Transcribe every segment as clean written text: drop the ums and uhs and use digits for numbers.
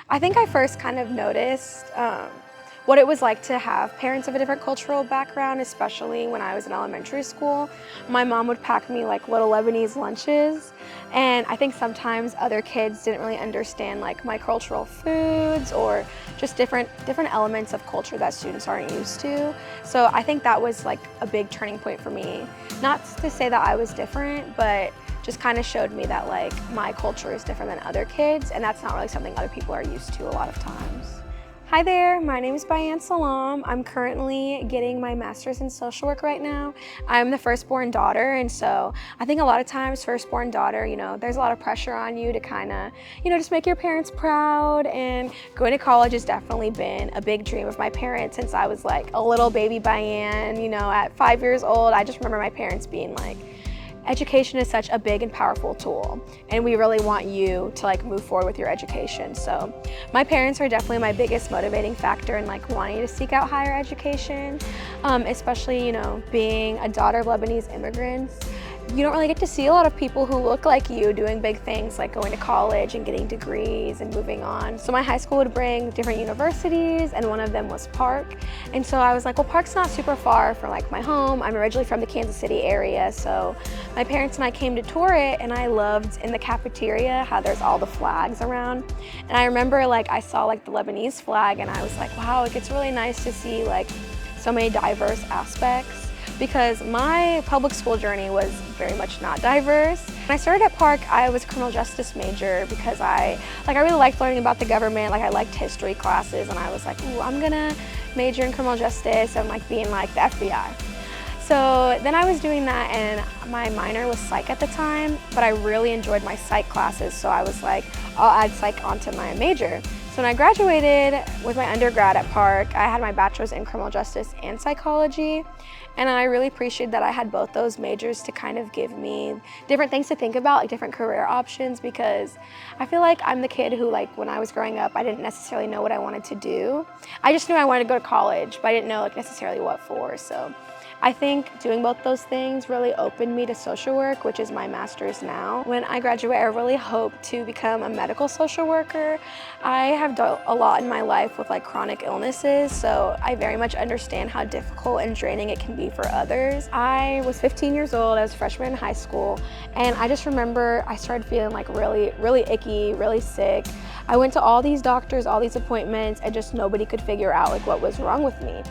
I think I first kind of noticed what it was like to have parents of a different cultural background, especially when I was in elementary school. My mom would pack me like little Lebanese lunches, and I think sometimes other kids didn't really understand like my cultural foods or just different elements of culture that students aren't used to. So I think that was like a big turning point for me. Not to say that I was different, but just kind of showed me that like my culture is different than other kids, and that's not really something other people are used to a lot of times. Hi there, my name is Bayan Salam. I'm currently getting my master's in social work right now. I'm the firstborn daughter, and so I think a lot of times firstborn daughter, there's a lot of pressure on you to kind of, just make your parents proud, and going to college has definitely been a big dream of my parents since I was like a little baby Bayan, at 5 years old. I just remember my parents being like, education is such a big and powerful tool, and we really want you to like move forward with your education. So my parents are definitely my biggest motivating factor in like wanting to seek out higher education, especially, being a daughter of Lebanese immigrants. You don't really get to see a lot of people who look like you doing big things like going to college and getting degrees and moving on. So my high school would bring different universities, and one of them was Park. And so I was like, well, Park's not super far from like my home. I'm originally from the Kansas City area. So my parents and I came to tour it, and I loved in the cafeteria how there's all the flags around. And I remember like I saw like the Lebanese flag, and I was like, wow, like it's really nice to see like so many diverse aspects, because my public school journey was very much not diverse. When I started at Park, I was a criminal justice major because I really liked learning about the government. Like I liked history classes, and I was like, ooh, I'm gonna major in criminal justice and like being like the FBI. So then I was doing that, and my minor was psych at the time, but I really enjoyed my psych classes, so I was like, I'll add psych onto my major. So when I graduated with my undergrad at Park, I had my bachelor's in criminal justice and psychology, and I really appreciated that I had both those majors to kind of give me different things to think about, like different career options, because I feel like I'm the kid who, like, when I was growing up, I didn't necessarily know what I wanted to do. I just knew I wanted to go to college, but I didn't know like necessarily what for. So I think doing both those things really opened me to social work, which is my master's now. When I graduate, I really hope to become a medical social worker. I have done a lot in my life with like chronic illnesses, so I very much understand how difficult and draining it can be for others. I was 15 years old, I was a freshman in high school, and I just remember I started feeling like really icky, really sick. I went to all these doctors, all these appointments, and just nobody could figure out like what was wrong with me.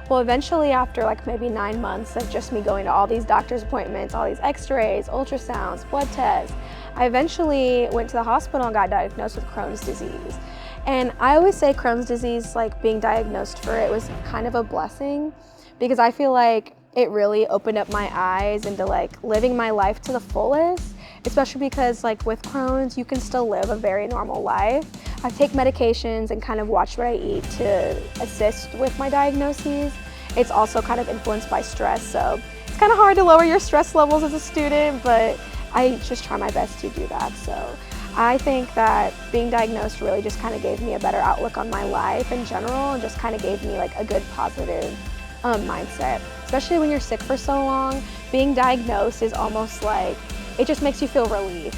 Well, eventually after like maybe 9 months of just me going to all these doctor's appointments, all these x-rays, ultrasounds, blood tests, I eventually went to the hospital and got diagnosed with Crohn's disease. And I always say Crohn's disease, like being diagnosed for it was kind of a blessing, because I feel like it really opened up my eyes into like living my life to the fullest, especially because like with Crohn's, you can still live a very normal life. I take medications and kind of watch what I eat to assist with my diagnoses. It's also kind of influenced by stress, so it's kind of hard to lower your stress levels as a student, but I just try my best to do that. So I think that being diagnosed really just kind of gave me a better outlook on my life in general, and just kind of gave me like a good positive mindset. Especially when you're sick for so long, being diagnosed is almost like, it just makes you feel relief.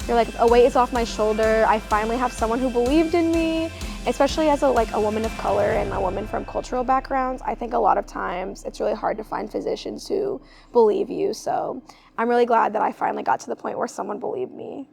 You're like, a weight is off my shoulder. I finally have someone who believed in me, especially as a woman of color and a woman from cultural backgrounds. I think a lot of times it's really hard to find physicians who believe you. So I'm really glad that I finally got to the point where someone believed me.